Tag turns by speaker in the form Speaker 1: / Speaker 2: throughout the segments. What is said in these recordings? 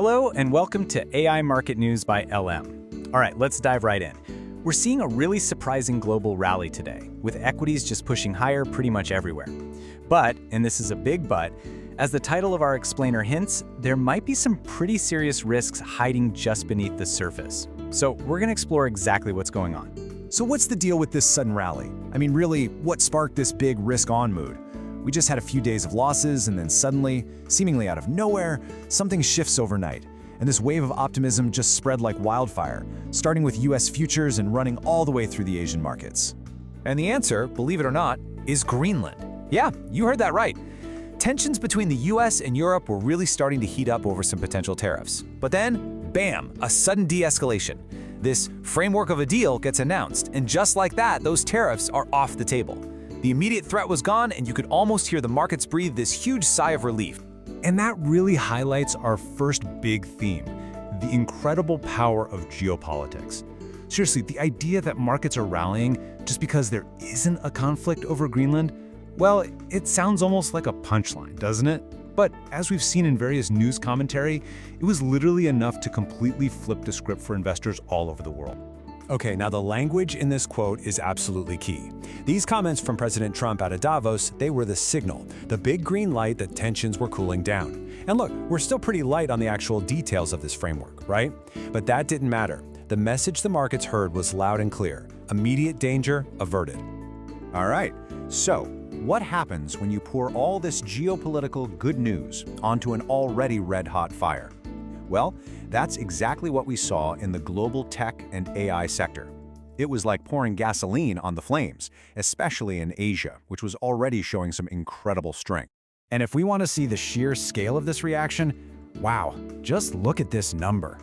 Speaker 1: Hello and welcome to AI Market News by LM. All right, let's dive right in. We're seeing a really surprising global rally today, with equities just pushing higher pretty much everywhere. But, and this is a big but, as the title of our explainer hints, there might be some pretty serious risks hiding just beneath the surface. So we're going to explore exactly what's going on.
Speaker 2: So what's the deal with this sudden rally? I mean, really, what sparked this big risk-on mood? We just had a few days of losses, and then suddenly, seemingly out of nowhere, something shifts overnight. And this wave of optimism just spread like wildfire, starting with US futures and running all the way through the Asian markets.
Speaker 3: And the answer, believe it or not, is Greenland. Yeah, you heard that right. Tensions between the US and Europe were really starting to heat up over some potential tariffs. But then, bam, a sudden de-escalation. This framework of a deal gets announced, and just like that, those tariffs are off the table. The immediate threat was gone, and you could almost hear the markets breathe this huge sigh of relief.
Speaker 4: And that really highlights our first big theme, the incredible power of geopolitics. Seriously, the idea that markets are rallying just because there isn't a conflict over Greenland, well, it sounds almost like a punchline, doesn't it? But as we've seen in various news commentary, it was literally enough to completely flip the script for investors all over the world.
Speaker 2: Okay, now the language in this quote is absolutely key. These comments from President Trump out of Davos, they were the signal, the big green light that tensions were cooling down. And look, we're still pretty light on the actual details of this framework, right? But that didn't matter. The message the markets heard was loud and clear. Immediate danger averted. All right, so what happens when you pour all this geopolitical good news onto an already red-hot fire? Well, that's exactly what we saw in the global tech and AI sector. It was like pouring gasoline on the flames, especially in Asia, which was already showing some incredible strength. And if we want to see the sheer scale of this reaction, wow, just look at this number.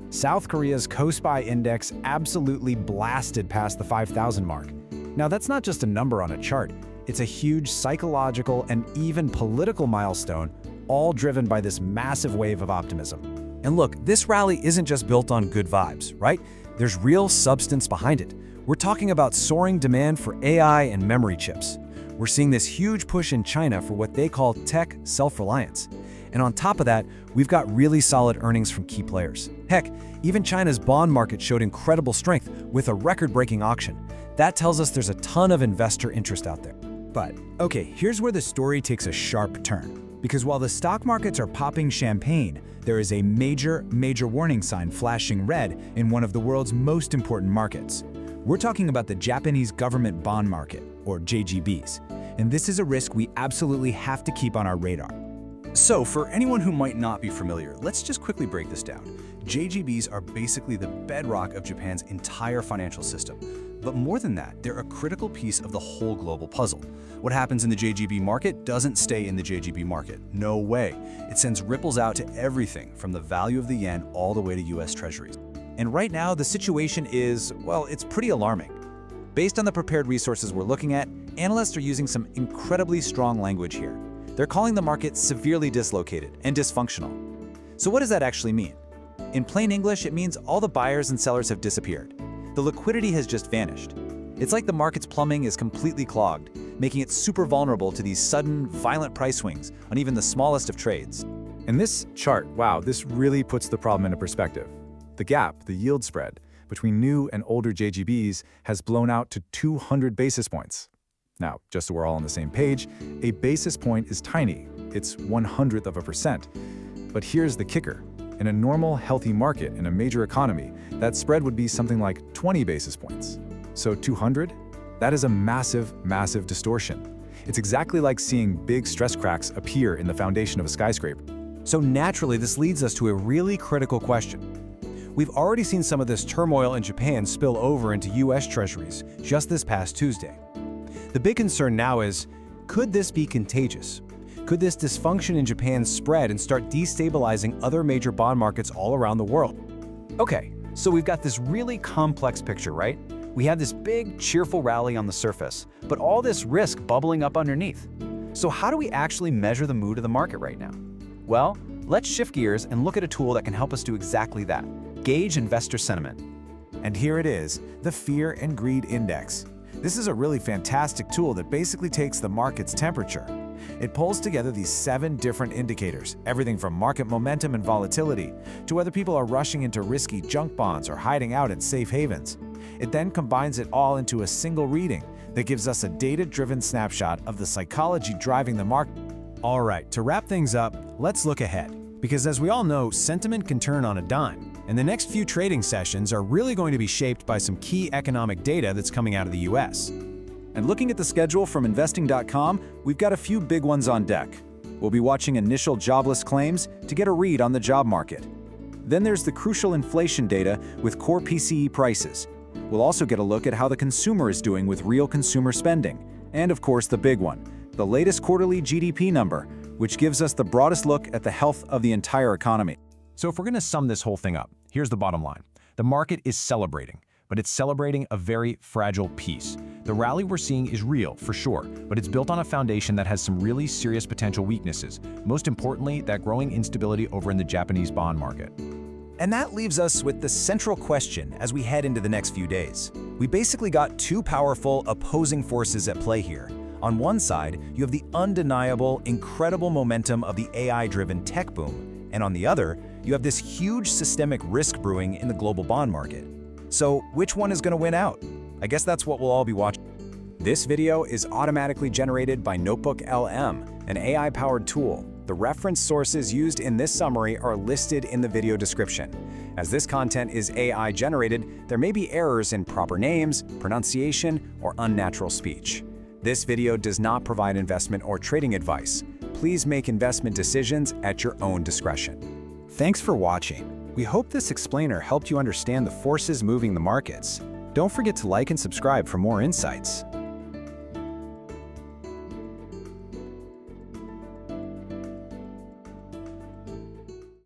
Speaker 2: South Korea's Kospi index absolutely blasted past the 5,000 mark. Now, that's not just a number on a chart. It's a huge psychological and even political milestone, all driven by this massive wave of optimism. And look, this rally isn't just built on good vibes, right? There's real substance behind it. We're talking about soaring demand for AI and memory chips. We're seeing this huge push in China for what they call tech self-reliance. And on top of that, we've got really solid earnings from key players. Heck, even China's bond market showed incredible strength with a record-breaking auction. That tells us there's a ton of investor interest out there.
Speaker 5: But, okay, here's where the story takes a sharp turn. Because while the stock markets are popping champagne, there is a major warning sign flashing red in one of the world's most important markets. We're talking about the Japanese government bond market, or JGBs. And this is a risk we absolutely have to keep on our radar.
Speaker 2: So, for anyone who might not be familiar, let's just quickly break this down. JGBs are basically the bedrock of Japan's entire financial system. But more than that, they're a critical piece of the whole global puzzle. What happens in the JGB market doesn't stay in the JGB market. No way. It sends ripples out to everything from the value of the yen all the way to US Treasuries. And right now, the situation is, well, it's pretty alarming. Based on the prepared resources we're looking at, analysts are using some incredibly strong language here. They're calling the market severely dislocated and dysfunctional. So what does that actually mean? In plain English, it means all the buyers and sellers have disappeared. The liquidity has just vanished. It's like the market's plumbing is completely clogged, making it super vulnerable to these sudden, violent price swings on even the smallest of trades.
Speaker 4: And this chart, wow, this really puts the problem into perspective. The gap, the yield spread, between new and older JGBs has blown out to 200 basis points. Now, just so we're all on the same page, a basis point is tiny. It's 1/100th of a percent. But here's the kicker. In a normal, healthy market in a major economy, that spread would be something like 20 basis points. So 200? That is a massive distortion. It's exactly like seeing big stress cracks appear in the foundation of a skyscraper.
Speaker 2: So naturally, this leads us to a really critical question. We've already seen some of this turmoil in Japan spill over into US Treasuries just this past Tuesday. The big concern now is, could this be contagious? Could this dysfunction in Japan spread and start destabilizing other major bond markets all around the world? Okay, so we've got this really complex picture, right? We have this big, cheerful rally on the surface, but all this risk bubbling up underneath. So how do we actually measure the mood of the market right now? Well, let's shift gears and look at a tool that can help us do exactly that: gauge investor sentiment. And here it is, the Fear and Greed Index. This is a really fantastic tool that basically takes the market's temperature.
Speaker 3: It pulls together these 7 different indicators, everything from market momentum and volatility to whether people are rushing into risky junk bonds or hiding out in safe havens. It then combines it all into a single reading that gives us a data-driven snapshot of the psychology driving the market.
Speaker 2: All right, to wrap things up, let's look ahead. Because as we all know, sentiment can turn on a dime, and the next few trading sessions are really going to be shaped by some key economic data that's coming out of the US.
Speaker 1: And looking at the schedule from investing.com, we've got a few big ones on deck. We'll be watching initial jobless claims to get a read on the job market. Then there's the crucial inflation data with core PCE prices. We'll also get a look at how the consumer is doing with real consumer spending. And of course, the big one, the latest quarterly GDP number, which gives us the broadest look at the health of the entire economy.
Speaker 2: So if we're going to sum this whole thing up, here's the bottom line. The market is celebrating, but it's celebrating a very fragile piece. The rally we're seeing is real, for sure, but it's built on a foundation that has some really serious potential weaknesses. Most importantly, that growing instability over in the Japanese bond market.
Speaker 5: And that leaves us with the central question as we head into the next few days. We basically got 2 powerful opposing forces at play here. On one side, you have the undeniable, incredible momentum of the AI-driven tech boom, and on the other, you have this huge systemic risk brewing in the global bond market. So which one is going to win out? I guess that's what we'll all be watching.
Speaker 1: This video is automatically generated by NotebookLM, an AI-powered tool. The reference sources used in this summary are listed in the video description. As this content is AI-generated, there may be errors in proper names, pronunciation, or unnatural speech. This video does not provide investment or trading advice. Please make investment decisions at your own discretion.
Speaker 5: Thanks for watching. We hope this explainer helped you understand the forces moving the markets. Don't forget to like and subscribe for more insights.